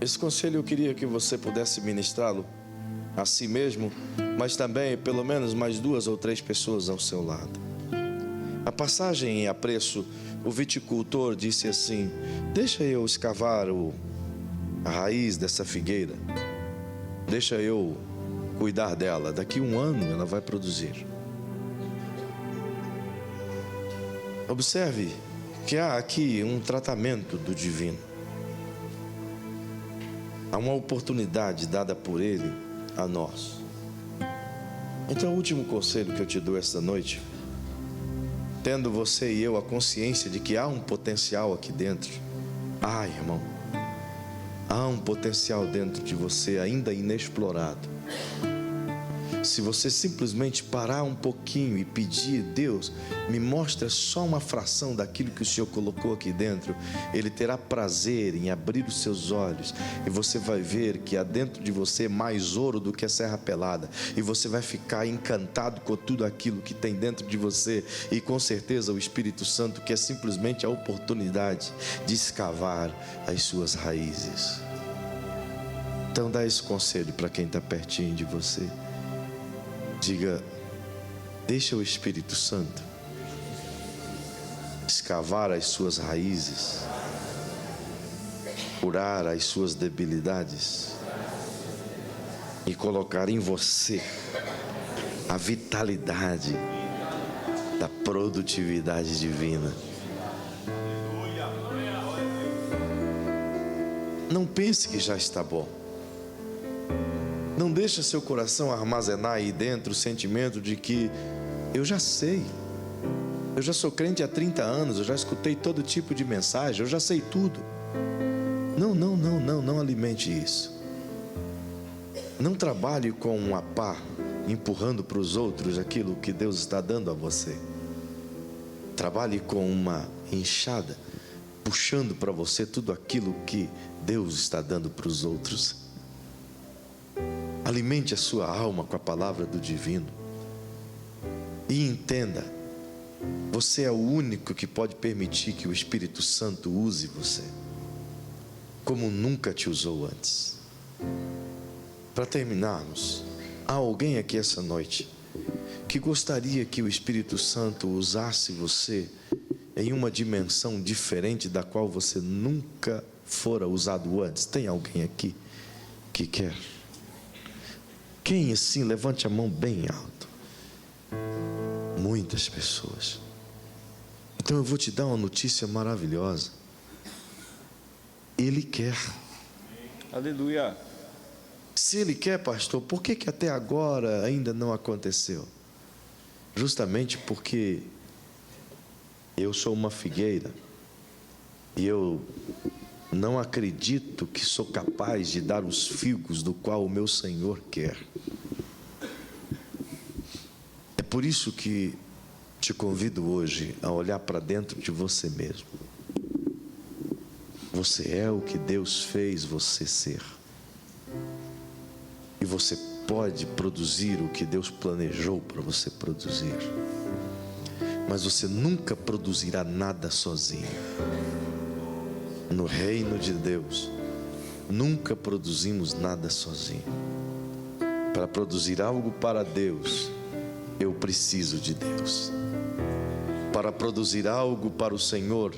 Esse conselho eu queria que você pudesse ministrá-lo a si mesmo, mas também pelo menos mais 2 ou 3 pessoas ao seu lado. A passagem em Apreço, o viticultor disse assim: deixa eu escavar a raiz dessa figueira, deixa eu cuidar dela, daqui 1 ano ela vai produzir. Observe que há aqui um tratamento do divino. Há uma oportunidade dada por Ele a nós. Então, o último conselho que eu te dou esta noite, tendo você e eu a consciência de que há um potencial aqui dentro. Irmão, há um potencial dentro de você ainda inexplorado. Se você simplesmente parar um pouquinho e pedir: Deus, me mostra só uma fração daquilo que o Senhor colocou aqui dentro, Ele terá prazer em abrir os seus olhos, e você vai ver que há dentro de você mais ouro do que a serra pelada, e você vai ficar encantado com tudo aquilo que tem dentro de você, e com certeza o Espírito Santo quer simplesmente a oportunidade de escavar as suas raízes. Então dá esse conselho para quem está pertinho de você. Diga: deixa o Espírito Santo escavar as suas raízes, curar as suas debilidades e colocar em você a vitalidade da produtividade divina. Não pense que já está bom. Não deixe seu coração armazenar aí dentro o sentimento de que eu já sei, eu já sou crente há 30 anos, eu já escutei todo tipo de mensagem, eu já sei tudo. Não alimente isso. Não trabalhe com uma pá empurrando para os outros aquilo que Deus está dando a você. Trabalhe com uma enxada puxando para você tudo aquilo que Deus está dando para os outros. Alimente a sua alma com a palavra do divino. E entenda, você é o único que pode permitir que o Espírito Santo use você como nunca te usou antes. Para terminarmos, há alguém aqui essa noite que gostaria que o Espírito Santo usasse você em uma dimensão diferente da qual você nunca fora usado antes? Tem alguém aqui que quer? Quem assim? Levante a mão bem alto. Muitas pessoas. Então eu vou te dar uma notícia maravilhosa. Ele quer. Aleluia. Se Ele quer, pastor, por que até agora ainda não aconteceu? Justamente porque eu sou uma figueira e eu não acredito que sou capaz de dar os figos do qual o meu Senhor quer. É por isso que te convido hoje a olhar para dentro de você mesmo. Você é o que Deus fez você ser. E você pode produzir o que Deus planejou para você produzir. Mas você nunca produzirá nada sozinho. No reino de Deus, nunca produzimos nada sozinho. Para produzir algo para Deus, eu preciso de Deus. Para produzir algo para o Senhor,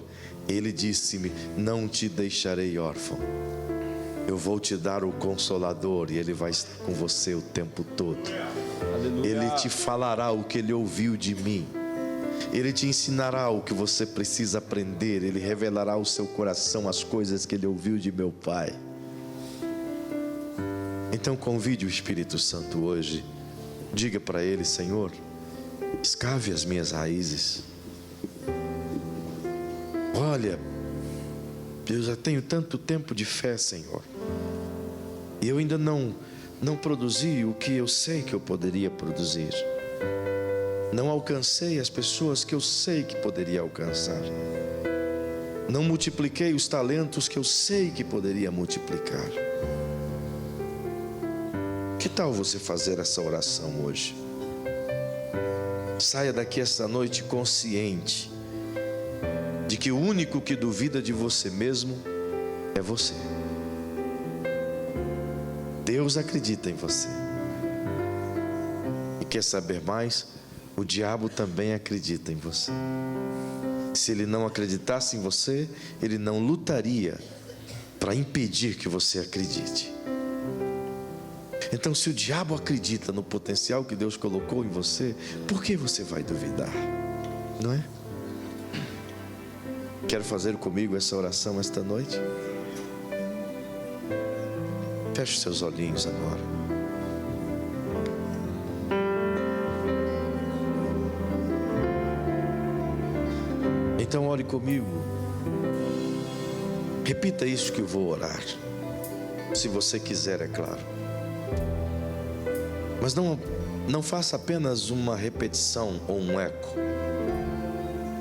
Ele disse-me: não te deixarei órfão. Eu vou te dar o Consolador e Ele vai estar com você o tempo todo. Aleluia. Ele te falará o que Ele ouviu de mim. Ele te ensinará o que você precisa aprender. Ele revelará ao seu coração as coisas que Ele ouviu de meu Pai. Então convide o Espírito Santo hoje. Diga para Ele: Senhor, escave as minhas raízes. Olha, eu já tenho tanto tempo de fé, Senhor, e eu ainda não produzi o que eu sei que eu poderia produzir. Não alcancei as pessoas que eu sei que poderia alcançar. Não multipliquei os talentos que eu sei que poderia multiplicar. Que tal você fazer essa oração hoje? Saia daqui esta noite consciente de que o único que duvida de você mesmo é você. Deus acredita em você. E quer saber mais? O diabo também acredita em você. Se ele não acreditasse em você, ele não lutaria para impedir que você acredite. Então, se o diabo acredita no potencial que Deus colocou em você, por que você vai duvidar? Não é? Quer fazer comigo essa oração esta noite? Feche seus olhinhos agora. Então ore comigo. Repita isso que eu vou orar. Se você quiser, é claro. Mas não faça apenas uma repetição ou um eco.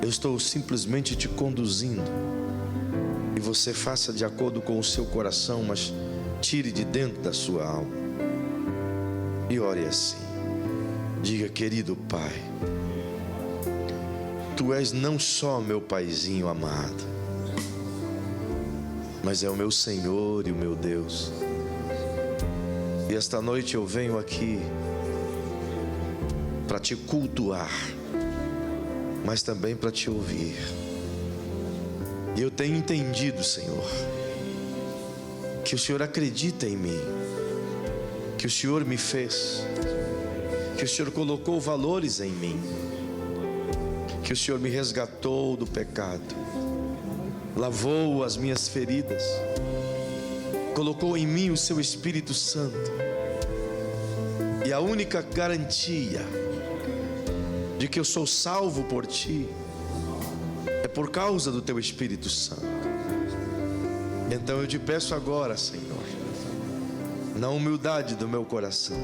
Eu estou simplesmente te conduzindo. E você faça de acordo com o seu coração, mas tire de dentro da sua alma. E ore assim. Diga: querido Pai, Tu és não só meu paizinho amado, mas é o meu Senhor e o meu Deus. E esta noite eu venho aqui para te cultuar, mas também para te ouvir. E eu tenho entendido, Senhor, que o Senhor acredita em mim, que o Senhor me fez, que o Senhor colocou valores em mim, que o Senhor me resgatou do pecado, lavou as minhas feridas, colocou em mim o seu Espírito Santo. E a única garantia de que eu sou salvo por Ti é por causa do Teu Espírito Santo. Então eu te peço agora, Senhor, na humildade do meu coração,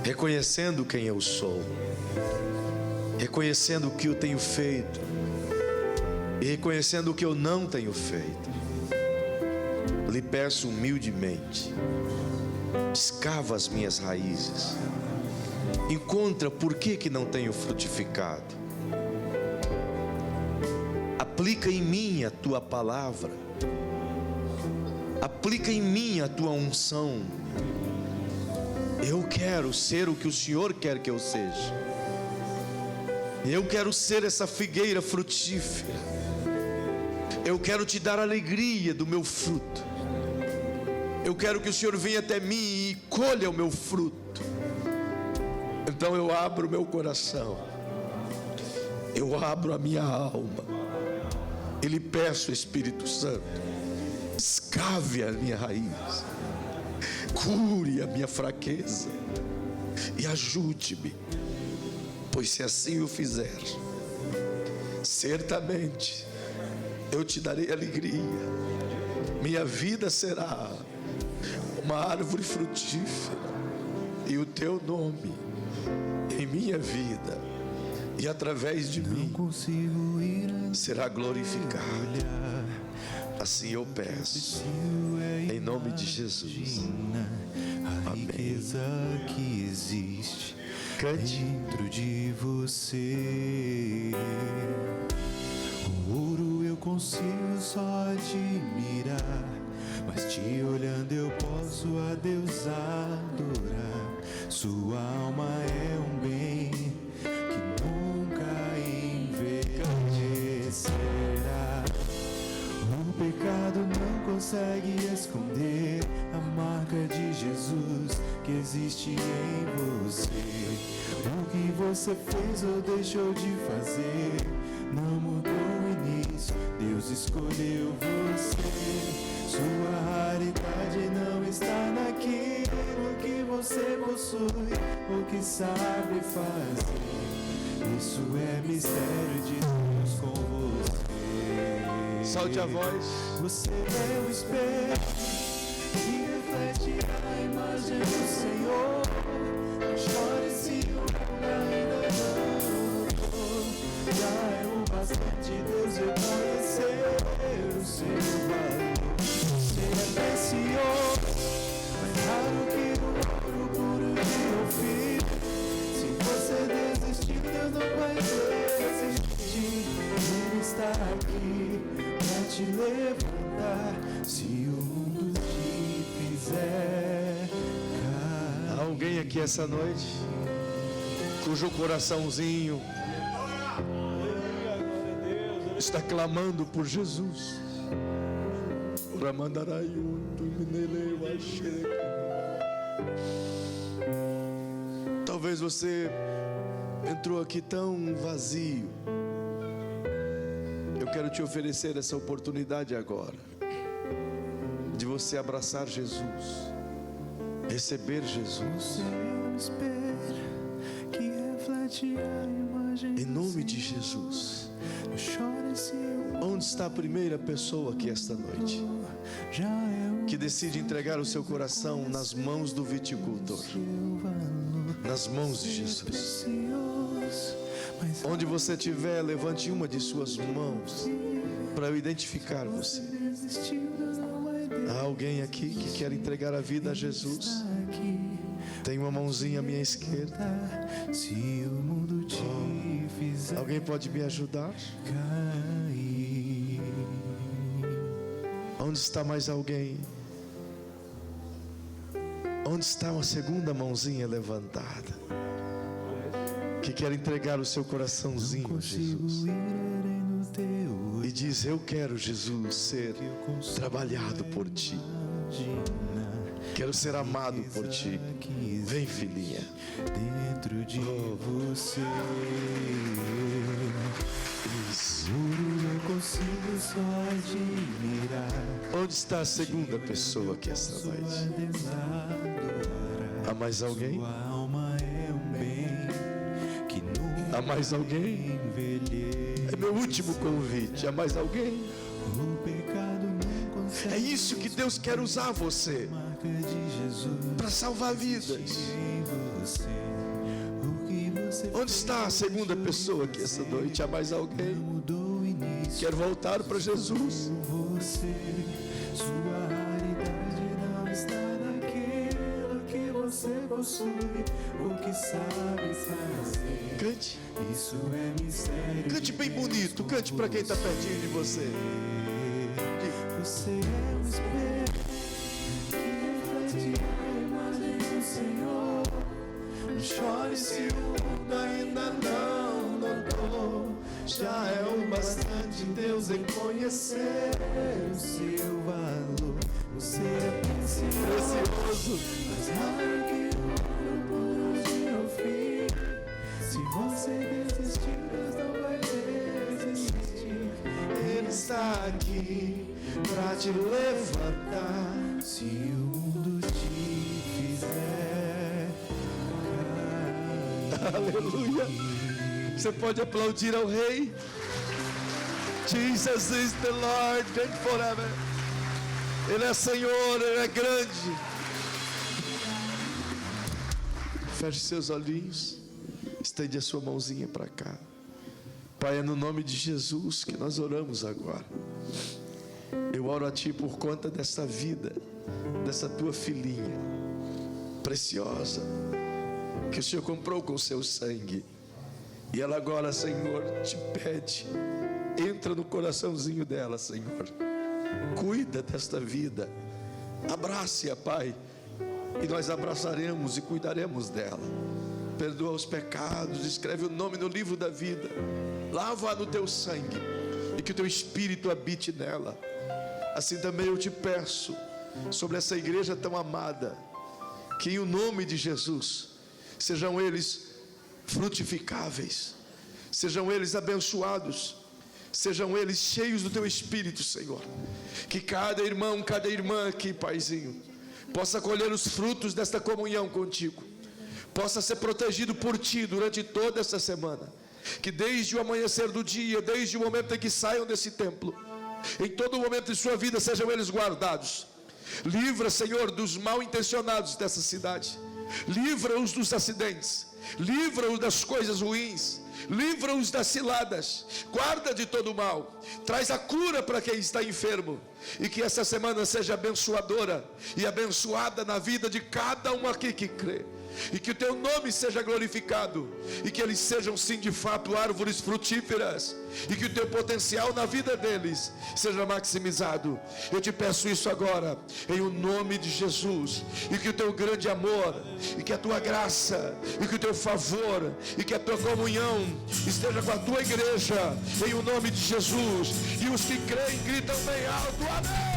reconhecendo quem eu sou, reconhecendo o que eu tenho feito e reconhecendo o que eu não tenho feito, lhe peço humildemente: escava as minhas raízes, encontra por que não tenho frutificado, aplica em mim a Tua palavra, aplica em mim a Tua unção. Eu quero ser o que o Senhor quer que eu seja. Eu quero ser essa figueira frutífera. Eu quero Te dar alegria do meu fruto. Eu quero que o Senhor venha até mim e colha o meu fruto. Então eu abro o meu coração, eu abro a minha alma e lhe peço, Espírito Santo, escave a minha raiz, cure a minha fraqueza e ajude-me, pois se assim eu fizer, certamente eu Te darei alegria. Minha vida será uma árvore frutífera e o Teu nome em minha vida e através de mim será glorificado. Assim eu peço, em nome de Jesus. Amém. Que existe Cante. dentro de você. O ouro eu consigo só admirar, mas Te olhando eu posso a Deus adorar. Sua alma é um bem que nunca envelhecerá. O pecado não consegue esconder a marca de Jesus que existe em você. O que você fez ou deixou de fazer não mudou o início, Deus escolheu você. Sua raridade não está naquilo que você possui ou que sabe fazer. Isso é mistério de Deus com você. Solte a voz. Você é o espelho que reflete a imagem do Senhor. Não chore se o mundo ainda não mudou. Já é o bastante Deus reconhecer o seu valor. Você é precioso, mais raro que o ouro puro de Ofir. Se você desistir, Deus não vai desistir. Ele está aqui pra te levantar. Se o mundo te fizer aqui essa noite cujo coraçãozinho está clamando por Jesus? Talvez você entrou aqui tão vazio. Eu quero te oferecer essa oportunidade agora de você abraçar Jesus, receber Jesus, em nome de Jesus. Onde está a primeira pessoa aqui esta noite que decide entregar o seu coração nas mãos do viticultor, nas mãos de Jesus? Onde você estiver, levante uma de suas mãos para eu identificar você. Há alguém aqui que quer entregar a vida a Jesus? Tem uma mãozinha à minha esquerda. Alguém pode me ajudar? Onde está mais alguém? Onde está uma segunda mãozinha levantada que quer entregar o seu coraçãozinho a Jesus e diz: eu quero, Jesus, ser trabalhado por ti, quero ser amado por ti. Vem, filhinha, dentro de você. Isso. Eu consigo só admirar. Onde está a segunda pessoa aqui esta noite? Há mais alguém? Há mais alguém? É meu último convite. Há mais alguém? É isso que Deus quer usar você para salvar vidas. Onde está a segunda pessoa aqui essa noite? Há mais alguém? Quer voltar para Jesus? Sua raridade não está naquilo que você possui, o que sabe fazer. Cante. Isso é mistério. Cante bem bonito. Cante para quem está pertinho de você. Você é um espelho que reflete a imagem do Senhor. Não chore se o mundo ainda não notou. Já é o bastante Deus em conhecer o seu valor. Você é precioso, mais raro que o ouro puro de Ofir. Se você desistir, Deus não vai desistir. Ele está aqui pra te levantar. Se o mundo te fizer cair. Aleluia. Você pode aplaudir ao Rei. Jesus is the Lord and forever. Ele é Senhor, Ele é grande. Feche seus olhinhos. Estende a sua mãozinha para cá. Pai, é no nome de Jesus que nós oramos agora. Eu oro a Ti por conta dessa vida, dessa Tua filhinha preciosa, que o Senhor comprou com o Seu sangue. E ela agora, Senhor, te pede, entra no coraçãozinho dela, Senhor. Cuida desta vida. Abrace-a, Pai. E nós abraçaremos e cuidaremos dela. Perdoa os pecados, escreve o nome no livro da vida. Lava-a no Teu sangue. E que o Teu Espírito habite nela. Assim também eu te peço, sobre essa igreja tão amada, que em o nome de Jesus, sejam eles frutificáveis, sejam eles abençoados, sejam eles cheios do Teu Espírito, Senhor. Que cada irmão, cada irmã aqui, Paizinho, possa colher os frutos desta comunhão contigo, possa ser protegido por Ti durante toda essa semana. Que desde o amanhecer do dia, desde o momento em que saiam desse templo, em todo momento de sua vida sejam eles guardados. Livra, Senhor, dos mal intencionados dessa cidade. Livra-os dos acidentes. Livra-os das coisas ruins. Livra-os das ciladas. Guarda de todo o mal. Traz a cura para quem está enfermo. E que essa semana seja abençoadora e abençoada na vida de cada um aqui que crê. e que o teu nome seja glorificado, e que eles sejam sim de fato árvores frutíferas, e que o teu potencial na vida deles seja maximizado. Eu te peço isso agora, em o nome de Jesus, e que o teu grande amor, e que a tua graça, e que o teu favor, e que a tua comunhão esteja com a tua igreja, em o nome de Jesus. E os que creem gritam bem alto, amém.